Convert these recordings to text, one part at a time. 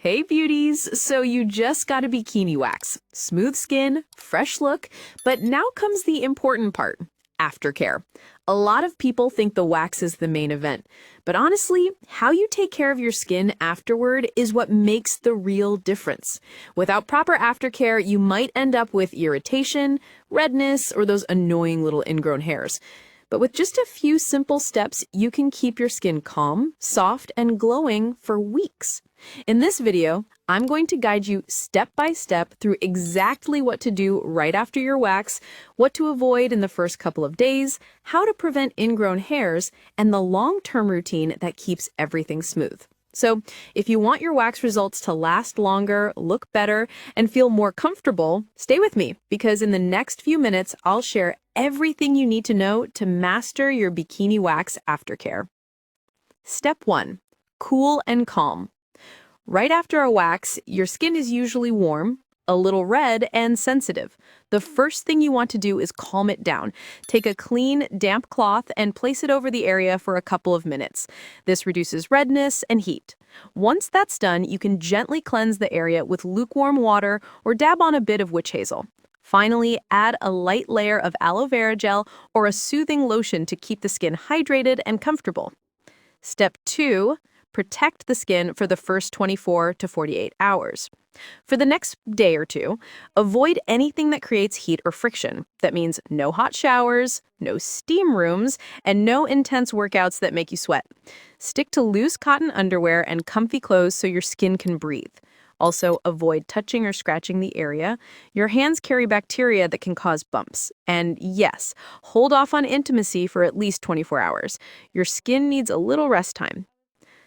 Hey beauties! So you just got a bikini wax. Smooth skin, fresh look, but now comes the important part, aftercare. A lot of people think the wax is the main event, but honestly, how you take care of your skin afterward is what makes the real difference. Without proper aftercare, you might end up with irritation, redness, or those annoying little ingrown hairs. But with just a few simple steps, you can keep your skin calm, soft, and glowing for weeks. In this video, I'm going to guide you step by step through exactly what to do right after your wax, what to avoid in the first couple of days, how to prevent ingrown hairs, and the long-term routine that keeps everything smooth. So, if you want your wax results to last longer, look better, and feel more comfortable, stay with me, because in the next few minutes, I'll share everything you need to know to master your bikini wax aftercare. Step 1. Cool and calm. Right after a wax, your skin is usually warm, a little red, and sensitive. The first thing you want to do is calm it down. Take a clean, damp cloth and place it over the area for a couple of minutes. This reduces redness and heat. Once that's done, you can gently cleanse the area with lukewarm water or dab on a bit of witch hazel. Finally, add a light layer of aloe vera gel or a soothing lotion to keep the skin hydrated and comfortable. Step 2. Protect the skin for the first 24 to 48 hours. For the next day or two, avoid anything that creates heat or friction. That means no hot showers, no steam rooms, and no intense workouts that make you sweat. Stick to loose cotton underwear and comfy clothes so your skin can breathe. Also, avoid touching or scratching the area. Your hands carry bacteria that can cause bumps. And yes, hold off on intimacy for at least 24 hours. Your skin needs a little rest time.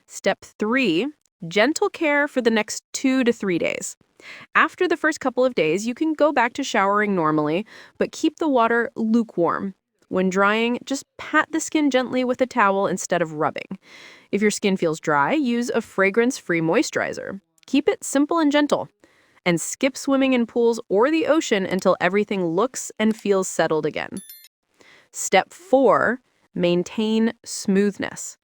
Step 3. Gentle care for the next 2 to 3 days. After the first couple of days, you can go back to showering normally, but keep the water lukewarm. When drying, just pat the skin gently with a towel instead of rubbing. If your skin feels dry, use a fragrance-free moisturizer. Keep it simple and gentle. And skip swimming in pools or the ocean until everything looks and feels settled again. Step 4. Maintain smoothness.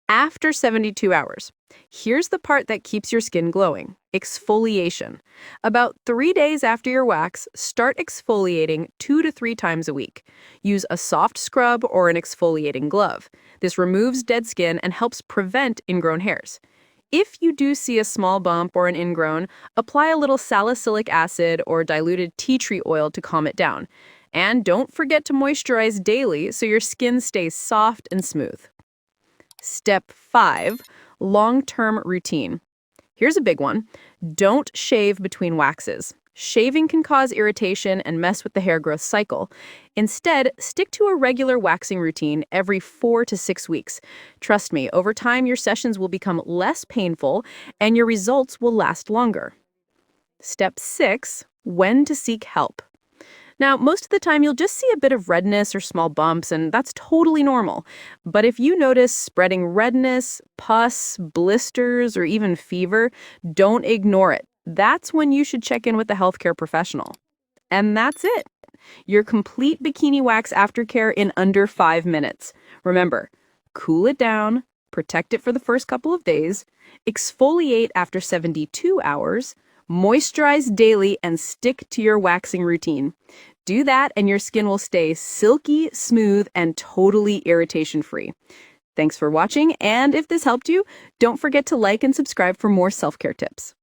After 72 hours, here's the part that keeps your skin glowing: exfoliation. About 3 days after your wax, start exfoliating 2 to 3 times a week. Use a soft scrub or an exfoliating glove. This removes dead skin and helps prevent ingrown hairs. If you do see a small bump or an ingrown, apply a little salicylic acid or diluted tea tree oil to calm it down. And don't forget to moisturize daily so your skin stays soft and smooth. Step 5. Long-term routine. Here's a big one. Don't shave between waxes. Shaving can cause irritation and mess with the hair growth cycle. Instead, stick to a regular waxing routine every 4 to 6 weeks. Trust me, over time your sessions will become less painful and your results will last longer. Step 6. When to seek help. Now, most of the time you'll just see a bit of redness or small bumps, and that's totally normal. But if you notice spreading redness, pus, blisters, or even fever, don't ignore it. That's when you should check in with a healthcare professional. And that's it. Your complete bikini wax aftercare in under 5 minutes. Remember, cool it down, protect it for the first couple of days, exfoliate after 72 hours, moisturize daily, and stick to your waxing routine. Do that and your skin will stay silky, smooth, and totally irritation-free. Thanks for watching, and if this helped you, don't forget to like and subscribe for more self-care tips.